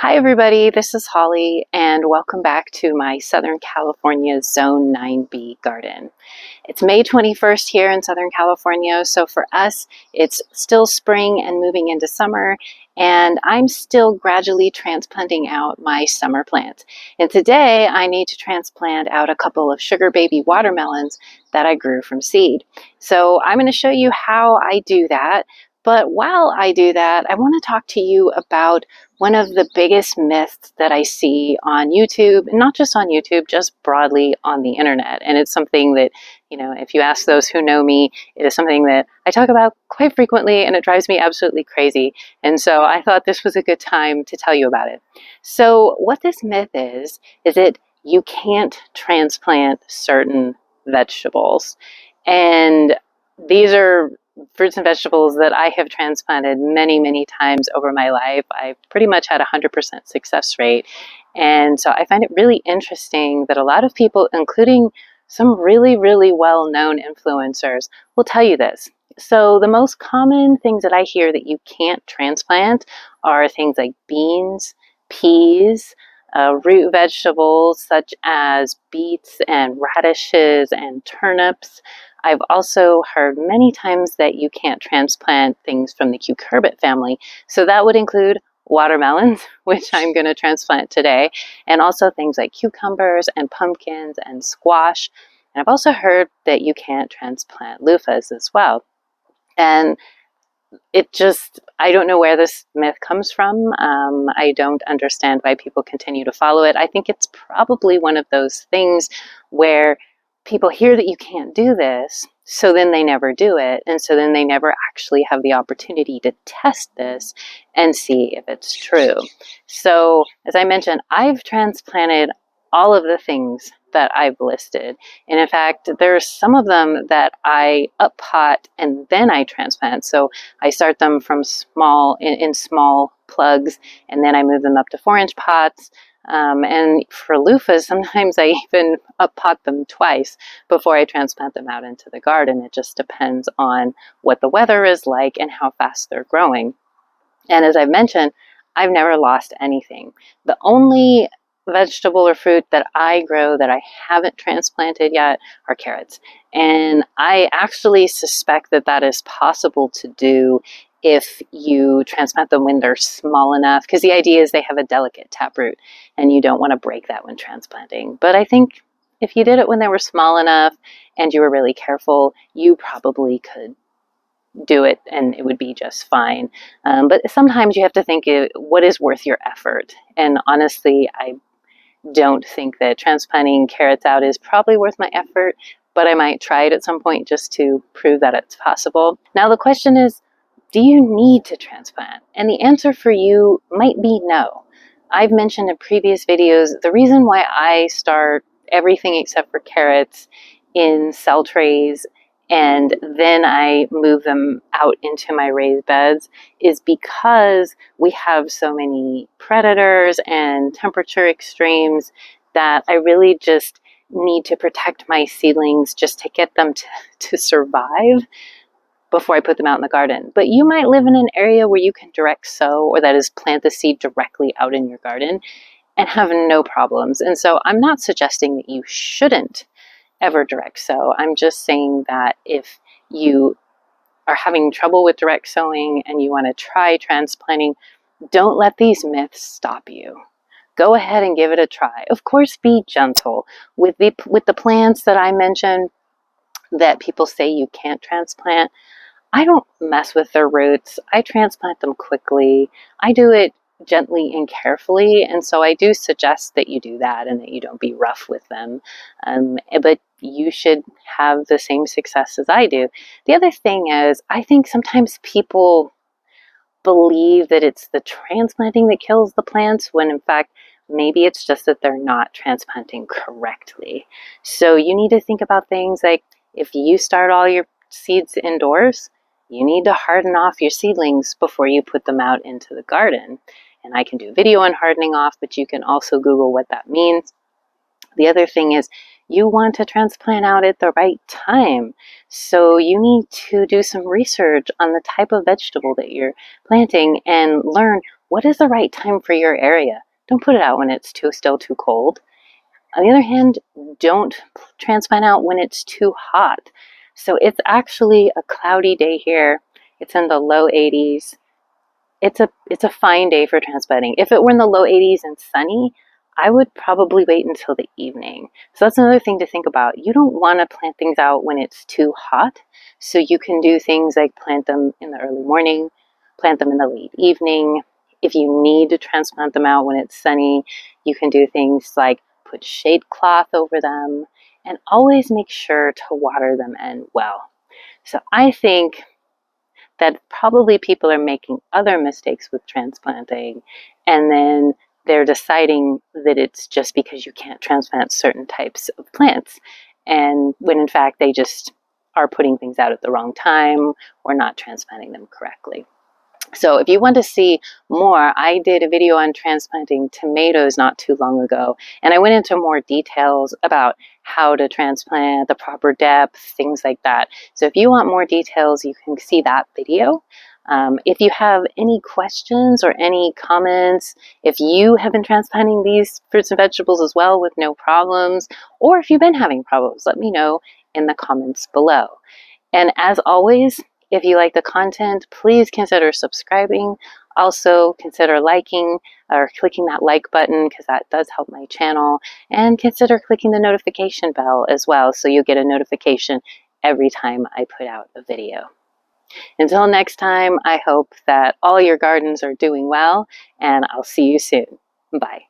Hi everybody, this is Holly and welcome back to my Southern California Zone 9B garden. It's May 21st here in Southern California, so for us it's still spring and moving into summer, and I'm still gradually transplanting out my summer plants. And today I need to transplant out a couple of sugar baby watermelons that I grew from seed. So I'm going to show you how I do that. But while I do that, I want to talk to you about one of the biggest myths that I see on YouTube, and not just on YouTube, just broadly on the internet. And it's something that, if you ask those who know me, it is something that I talk about quite frequently, and it drives me absolutely crazy. And so I thought this was a good time to tell you about it. So what this myth is that you can't transplant certain vegetables. And these are fruits and vegetables that I have transplanted many, many times over my life. I've pretty much had a 100% success rate. And so I find it really interesting that a lot of people, including some really, really well-known influencers, will tell you this. So the most common things that I hear that you can't transplant are things like beans, peas, root vegetables such as beets and radishes and turnips. I've also heard many times that you can't transplant things from the cucurbit family. So that would include watermelons, which I'm going to transplant today, and also things like cucumbers and pumpkins and squash. And I've also heard that you can't transplant loofahs as well. And I don't know where this myth comes from. I don't understand why people continue to follow it. I think it's probably one of those things where people hear that you can't do this, so then they never do it, and so then they never actually have the opportunity to test this and see if it's true. So, as I mentioned, I've transplanted all of the things that I've listed. And in fact, there's some of them that I up pot and then I transplant. So I start them from in small plugs, and then I move them up to 4-inch pots. And for loofahs, sometimes I even up pot them twice before I transplant them out into the garden. It just depends on what the weather is like and how fast they're growing. And as I've mentioned, I've never lost anything. The only vegetable or fruit that I grow that I haven't transplanted yet are carrots. And I actually suspect that that is possible to do if you transplant them when they're small enough, because the idea is they have a delicate taproot and you don't want to break that when transplanting. But I think if you did it when they were small enough and you were really careful, you probably could do it and it would be just fine. But sometimes you have to think, what is worth your effort? And honestly, I don't think that transplanting carrots out is probably worth my effort, but I might try it at some point just to prove that it's possible. Now the question is, do you need to transplant? And the answer for you might be no. I've mentioned in previous videos, the reason why I start everything except for carrots in cell trays and then I move them out into my raised beds is because we have so many predators and temperature extremes that I really just need to protect my seedlings just to get them to survive before I put them out in the garden. But you might live in an area where you can direct sow, or that is plant the seed directly out in your garden and have no problems. And so I'm not suggesting that you shouldn't ever direct sow. I'm just saying that if you are having trouble with direct sowing and you want to try transplanting, don't let these myths stop you. Go ahead and give it a try. Of course, be gentle with the plants that I mentioned that people say you can't transplant. I don't mess with their roots. I transplant them quickly. I do it gently and carefully, and so I do suggest that you do that and that you don't be rough with them. But you should have the same success as I do. The other thing is, I think sometimes people believe that it's the transplanting that kills the plants, when in fact, maybe it's just that they're not transplanting correctly. So you need to think about things like, if you start all your seeds indoors, you need to harden off your seedlings before you put them out into the garden. And I can do a video on hardening off, but you can also Google what that means. The other thing is, you want to transplant out at the right time. So you need to do some research on the type of vegetable that you're planting and learn what is the right time for your area? Don't put it out when it's still too cold. On the other hand, don't transplant out when it's too hot. So it's actually a cloudy day here. It's in the low 80s. It's a fine day for transplanting. If it were in the low 80s and sunny, I would probably wait until the evening. So that's another thing to think about. You don't want to plant things out when it's too hot. So you can do things like plant them in the early morning, plant them in the late evening. If you need to transplant them out when it's sunny, you can do things like put shade cloth over them, and always make sure to water them in well. So I think that probably people are making other mistakes with transplanting, and then they're deciding that it's just because you can't transplant certain types of plants, and when in fact they just are putting things out at the wrong time or not transplanting them correctly. So if you want to see more, I did a video on transplanting tomatoes not too long ago, and I went into more details about how to transplant, the proper depth, things like that. So if you want more details, you can see that video. If you have any questions or any comments, if you have been transplanting these fruits and vegetables as well with no problems, or if you've been having problems, let me know in the comments below. And as always, if you like the content, please consider subscribing. Also, consider liking or clicking that like button, because that does help my channel. And consider clicking the notification bell as well, so you'll get a notification every time I put out a video. Until next time, I hope that all your gardens are doing well, and I'll see you soon. Bye.